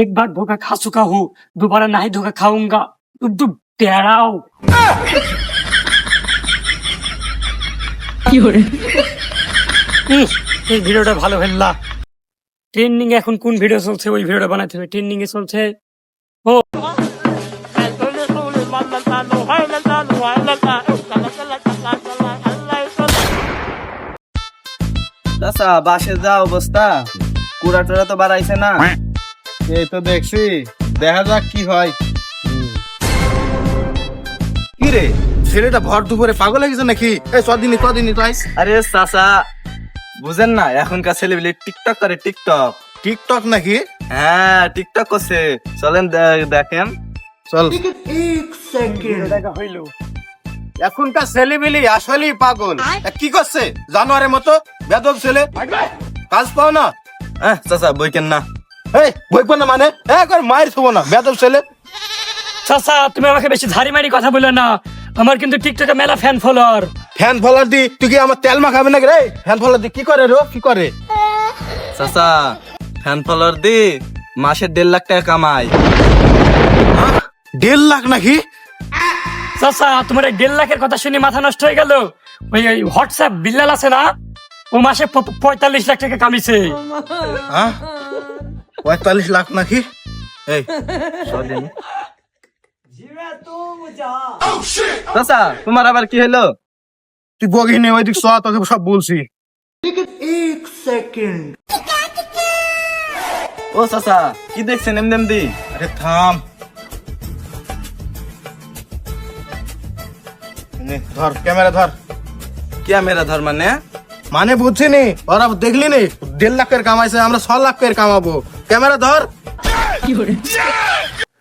एक बार धोखा खा चुका हूँ, दोबारा नहीं धोखा खाऊंगा। तुम टेढ़ाओ। এই ভিডিওটা ভালো ফেললা। ট্রেন্ডিং এখন কোন ভিডিও চলছে ওই ভিডিওটা বানাতে হবে। ট্রেন্ডিং এ চলছে ও চাচা বাসে যা অবস্থা, কুড়া টুড়া তো বাড়াইছে না। এই তো দেখছি, দেখা যাক কি হয়। কি রে ছেলেটা ভর দুপুরে পাগল হয়ে গেছে নাকি? এই কদিনই তো আইস। আরে চাচা বুঝেন না, এখনকার ছেলেগুলি টিকটক করে। টিকটক টিকটক নাকি? হ্যাঁ টিকটক করছে, চলেন দেখেন। চল। দেখা হইলো। এখনকার ছেলেবেলি আসলেই পাগল। কি করছে জানোয়ারের মতো? বেদব ছেলে, কাজ পাও না। চাচা বইকেন না। এই বইব না মানে একবার মায়ের থবো না, বেদব ছেলে। চাচা তুমি আমাকে বেশি ধারি মারি কথা বলো না, আমার কিন্তু টিকটকে মেলা ফ্যান ফলোয়ার। ফ্যান ফলার দি তুই কি আমার তেল মাখাবে নাকি রে? ফ্যান ফলার দি কি করে রে? কি করে? চাচা ফ্যান ফলোয়ার দি মাসে 1.5 লাখ টাকা কামাই। 1.5 লাখ নাকি? চাচা তোমার এই 1.5 লাখের কথা শুনে মাথা নষ্ট হয়ে গেল। ওই হোয়াটসঅ্যাপ বিল্লাল আছে না, ও মাসে 45 লাখ টাকা কামিছে। 45 লাখ নাকি? এই চাচা তোমার আবার কি হলো? তুই বগিনি ওইদিক চ, তোকে সব বলছি। ও চাচা কি দেখছেন এমনি এমনি? আরে থাম, নে, ধর ক্যামেরা ধর। ক্যামেরা ধর মানে? মানে বুঝছি নি, ওরা দেখলি নি 1.5 লাখের কামাইছে, আমরা 6 লাখের কামাবো। ক্যামেরা ধর।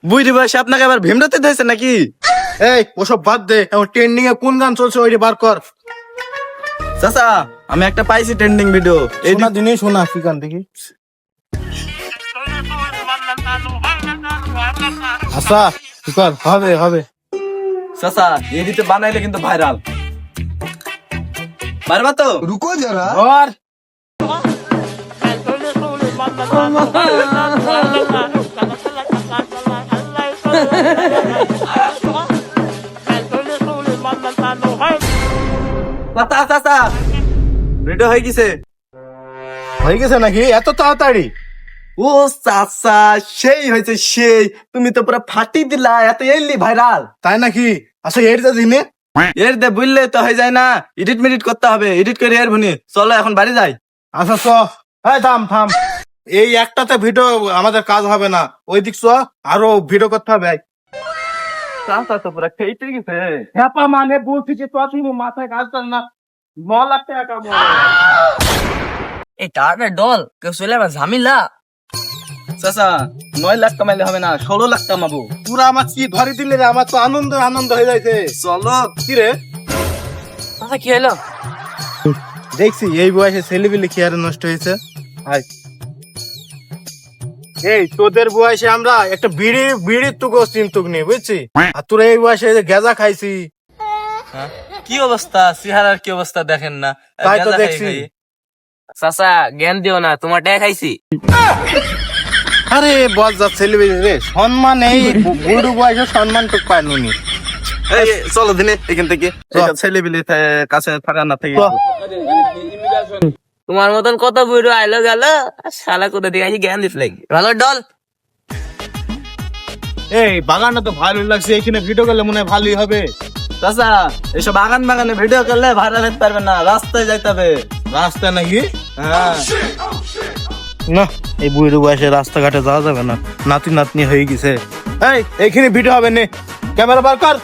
বুঝি বয়সে আপনাকে আবার ভীমরাতে দিয়েছে নাকি? এই ওসব বাদ দে, এখন ট্রেন্ডিং এ কোন গান চলছে ওইটা বার কর। চাচা আমি একটা পাইছি ট্রেন্ডিং ভিডিও। এই শোনা দিনই শোনা, কি গান দেখি? আচ্ছা কি কর, হবে হবে। চাচা এডিতে বানাইলে কিন্তু ভাইরাল পারবা তো? রুকো যারা ধর। চাচা চাচা ভিডিও হয়ে গেছে। হয়ে গেছে নাকি এত তাড়াতাড়ি? ও চাচা সেই হয়েছে সেই, তুমি তো পুরো ফাটি দিলা, এত এলি ভাইরাল। তাই নাকি? আচ্ছা এর যা দিনে এর দে বুঝলে তো হয়ে যায় না, এডিট মেডিট করতে হবে, এডিট করে এর ভুনি। চলো এখন বাড়ি যাই। আচ্ছা চ। এই থাম থাম, এই একটাতে ভিডিও আমাদের কাজ হবে না, ওই দিক চ, আরো ভিডিও করতে হবে। চাচা তো পুরো খেইতে গেছে। হ্যাপা মানে বলছি যে তুই মাথায় কাজ কর না, 9 লাখ টাকা কামাবো। এই টাকার ডল কেউ চলে আবার ঝামেলা। চাচা 9 লাখ কামাইলে হবে না, 16 লাখ কামাবো। পুরা আমার কি ধরে দিলে রে, আমার তো আনন্দ আনন্দ হয়ে যাইছে। চলো। কি রে আচ্ছা কি হলো? দেখছি এই বয়সে ছেলেপিলে কি আর নষ্ট হয়েছে। আয় এই তোদের বয়সে আমরা একটা বিড়ির টুকু চিন্তুক নেই বুঝছি, আর তোরা এই বয়সে যে গেজা খাইছি। কি অবস্থা, চেহারার কি অবস্থা দেখেন না? তাই তো গাঁজা খাই দেখছি। খাই। চাচা জ্ঞান দিও না, তোমার টাকা খাইছি। আরে বল যা ছেলেপিলে রে, সম্মান এই বুড়ো বয়সে সম্মান টুক পায় নুনি। এই, চলো দিনে এখান থেকে, ছেলেপিলি কাছে থাকা না থেকে। তোমার মতন কত বুড়ো আইলো গেল, শালা কোথা থেকে আসি জ্ঞান দিস লাগি। ভালো ডল। এই বাগানটা তো ভালোই লাগছে, এখানে ভিডিও করলে মনে হয় ভালোই হবে। চাচা এইসব বাগানে ভিডিও করলে ভাইরাল হতে পারবে না, রাস্তায় যাইতে হবে। রাস্তা নাকি? হ্যাঁ না এই বুড়ো বয়সে রাস্তাঘাটে যাওয়া যাবে না, নাতি নাতনি হয়ে গেছে। এই এইখানে ভিডিও হবে নে, ক্যামেরা বার কর।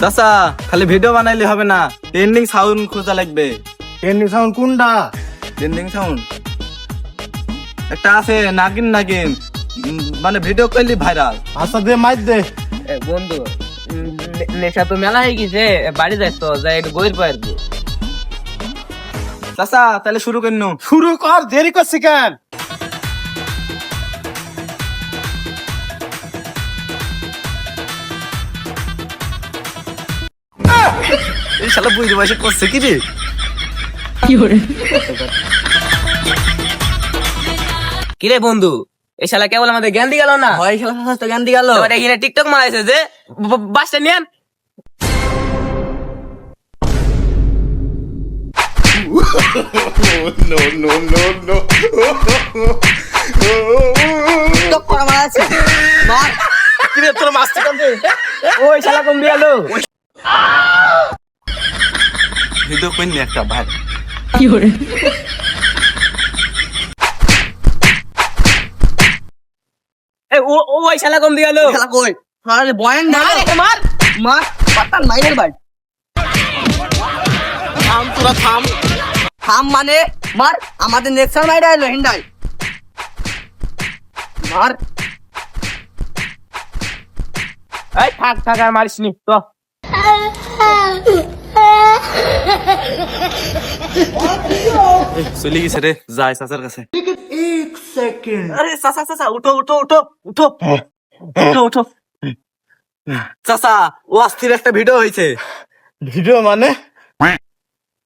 চাচা খালি ভিডিও বানাইলে হবে না, ট্রেন্ডিং সাউন্ড খোঁজা লাগবে। ট্রেন্ডিং সাউন্ড কোনটা? ট্রেন্ডিং সাউন্ড একটা আছে, নাগিন নাগিন, মানে ভিডিও করলে ভাইরাল। আচ্ছা দে মাইর দে। বন্ধু নেশা তো মেলা হয়ে গেছে, বাড়ি যাই তো যাই একটু বইয়ের পায়ের দিয়ে। চাচা তাহলে শুরু করেন। শুরু কর, দেরি করছি কেন? এই শালা বুঝতে বয়সে করছে কি রে? কিরে বন্ধু এই শালা কেবল আমাদের জ্ঞান দিয়ে গেল না, হয় শালা চাচা জ্ঞান দিয়ে গেল। এবার এখানে টিকটক মারাইছে যে বাসটা নিয়েন। টিকটক করা মারাছে মার। কি রে তোর মাস্টার কান্দে? ওই শালা কম দিয়ে গেল। ভিডিও কইনি একটা ভাই। ওই শালা কম দিয়ে গেল। শালা কই? আরে বয়ান না মার মার পাতান মাইরের ভাই। থাম তোরা থাম। থাম মানে মার, আমাদের নেক্সট মাইরা এলো হিন্দাই মার। এই থাক থাক আর মারিস নি তো। চলে গেছে রে, যাই চাচার কাছে। আরে চাচা চাচা উঠো উঠো উঠো উঠো উঠো উঠো। চাচা ও অস্থির একটা ভিডিও হয়েছে। ভিডিও মানে?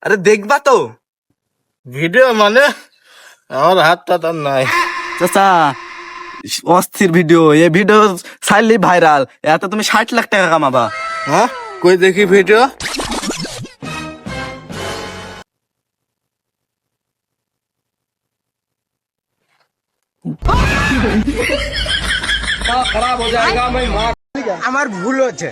আরে দেখবা তো। ভিডিও মানে? আমার হাতটা তার নাই। চাচা অস্থির ভিডিও, এই ভিডিও ছাড়লেই ভাইরাল, এত তুমি 60 লাখ টাকা কামাবা। হ্যাঁ কই দেখি ভিডিও। আমার ভুল হচ্ছে।